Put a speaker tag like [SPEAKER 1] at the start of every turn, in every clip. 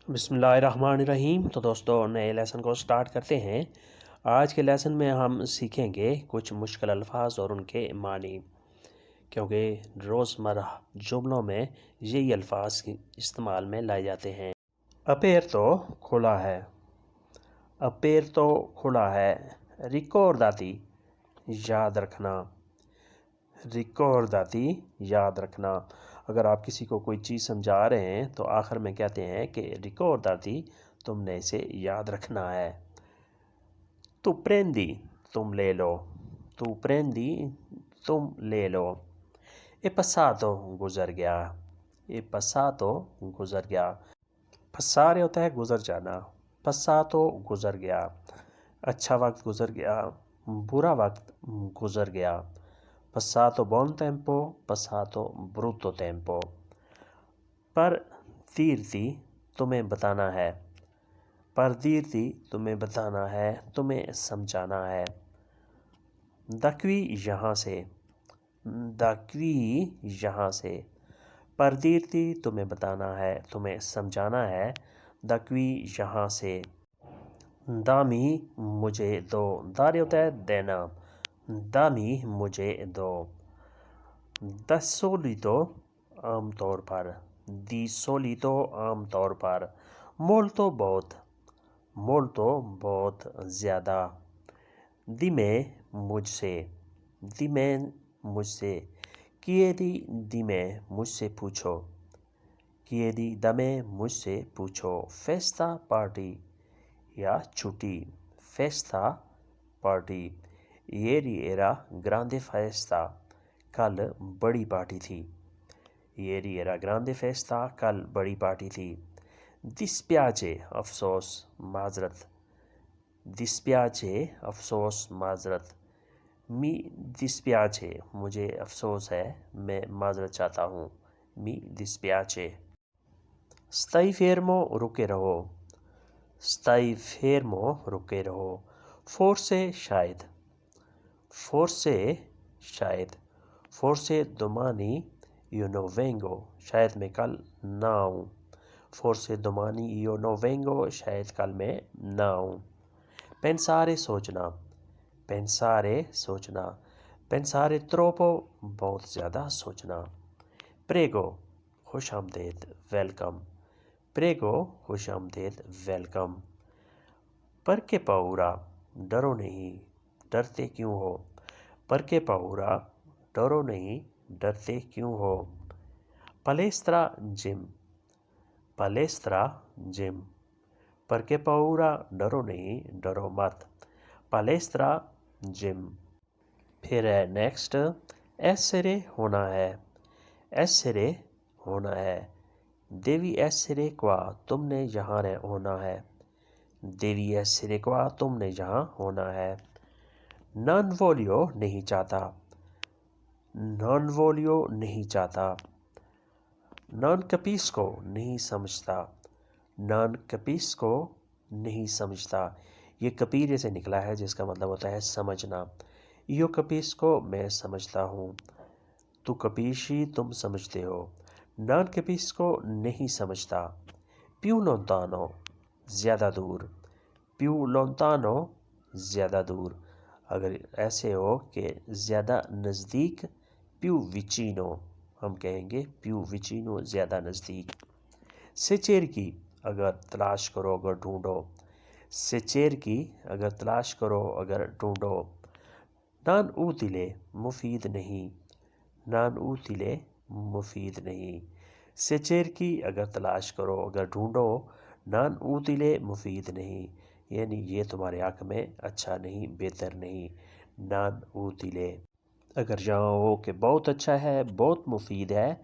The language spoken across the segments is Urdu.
[SPEAKER 1] بسم اللہ الرحمن الرحیم۔ تو دوستو نئے لیسن کو سٹارٹ کرتے ہیں۔ آج کے لیسن میں ہم سیکھیں گے کچھ مشکل الفاظ اور ان کے معنی، کیونکہ روزمرہ جملوں میں یہی الفاظ استعمال میں لائے جاتے ہیں۔ اپیرتو کھلا ہے، اپیرتو کھلا ہے۔ ریکورداتی یاد رکھنا، ریکورداتی یاد رکھنا۔ اگر آپ کسی کو کوئی چیز سمجھا رہے ہیں تو آخر میں کہتے ہیں کہ ریکورداتی، تم نے اسے یاد رکھنا ہے۔ تو پریندی تم لے لو، تو پریندی تم لے لو۔ اے پساتو گزر گیا، اے پساتو گزر گیا۔ پسارے ہوتا ہے گزر جانا، پساتو گزر گیا۔ اچھا وقت گزر گیا، برا وقت گزر گیا۔ passato buon tempo, passato brutto tempo۔ پر دیرتی تمہیں بتانا ہے، پر دیرتی تمہیں بتانا ہے، تمہیں سمجھانا ہے۔ دکوی یہاں سے، دکوی یہاں سے۔ پر دیرتی تمہیں بتانا ہے، تمہیں سمجھانا ہے، دکوی یہاں سے۔ دامی مجھے دو، دارے ہوتا ہے دینا، دامی مجھے دو۔ دس سولیتو عام طور پر، دی سولیتو عام طور پر۔ مولتو بہت، مولتو بہت زیادہ۔ دی میں مجھ سے، دی میں مجھ سے۔ کیے دی میں مجھ سے پوچھو، کیے دی میں مجھ سے پوچھو۔ فیستا پارٹی یا چھٹی، فیستا پارٹی۔ ایری ایرا گراندے فیستا، کل بڑی پارٹی تھی۔ ایری ایرا گراندے فیستا، کل بڑی پارٹی تھی۔ ڈسپیاچے افسوس معذرت، ڈسپیاچے افسوس معذرت۔ می ڈسپیاچے مجھے افسوس ہے، میں معذرت چاہتا ہوں، می ڈسپیاچے۔ سٹائی فیرمو رکے رہو، سٹائی فیرمو رکے رہو۔ فورسے شاید، فورسے شاید۔ فورسے دومانی یو نو وینگو، شاید میں کل نہ آؤں۔ فورسے دومانی یو نو وینگو، شاید کل میں نہ آؤں۔ پینسارے سوچنا، پینسارے سوچنا۔ پینسارے تروپو بہت زیادہ سوچنا۔ پریگو خوش آمدید ویلکم، پریگو خوش آمدید ویلکم۔ پرکے پاورا ڈرو نہیں، ڈرتے کیوں ہو۔ پرکے پاورا ڈرو نہیں، ڈرتے کیوں ہو۔ پلیسترا جم، پلیسترا جم۔ پرکے پاورا ڈرو نہیں، ڈرو مت۔ پلیسترا جم۔ پھر ہے نیکسٹ، ایسرے ہونا ہے، ایسرے ہونا ہے۔ دیوی ایسرے کوا، تم نے یہاں ہونا ہے، دیوی ایسرے کوا، تم نے یہاں ہونا ہے۔ نان وولیو نہیں چاہتا، نان وولیو نہیں چاہتا۔ نان کپیس کو نہیں سمجھتا، نان کپیس کو نہیں سمجھتا۔ یہ کپیرے سے نکلا ہے جس کا مطلب ہوتا ہے سمجھنا۔ یو کپیس کو میں سمجھتا ہوں، تو کپیشی تم سمجھتے ہو۔ نان کپیس کو نہیں سمجھتا۔ پیو لونتانو زیادہ دور، پیو لونتانو زیادہ دور۔ اگر ایسے ہو کہ زیادہ نزدیک، پیو وچینو، ہم کہیں گے پیو وچینو زیادہ نزدیک۔ سچیر کی اگر تلاش کرو، اگر ڈھونڈو، سچیر کی اگر تلاش کرو، اگر ڈھونڈو۔ نان اوتیلے مفید نہیں، نان اوتیلے مفید نہیں۔ سچیر کی اگر تلاش کرو، اگر ڈھونڈو، نان اوتیلے مفید نہیں، یعنی یہ تمہارے حق میں اچھا نہیں، بہتر نہیں۔ نان اوتیلے اگر جہاں ہو کہ بہت اچھا ہے، بہت مفید ہے،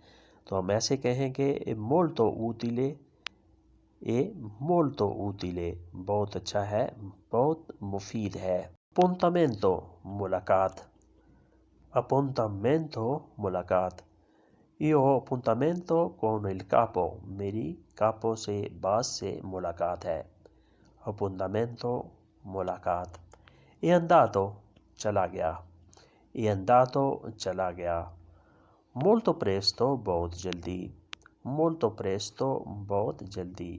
[SPEAKER 1] تو ہم ایسے کہیں گے اے مولتو اوتیلے، اے مولتو اوتیلے، بہت اچھا ہے، بہت مفید ہے۔ اپونتامنتو ملاقات، اپونتامنتو ملاقات۔ ایو اپونتامنتو کون il capo، میری کاپو سے باس سے ملاقات ہے۔ اپونتامنتو ملاقات۔ è andato چلا گیا، è andato چلا گیا۔ molto presto بہت جلدی، molto presto بہت جلدی۔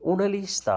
[SPEAKER 1] una lista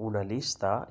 [SPEAKER 1] una lista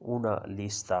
[SPEAKER 1] una lista।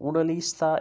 [SPEAKER 1] una lista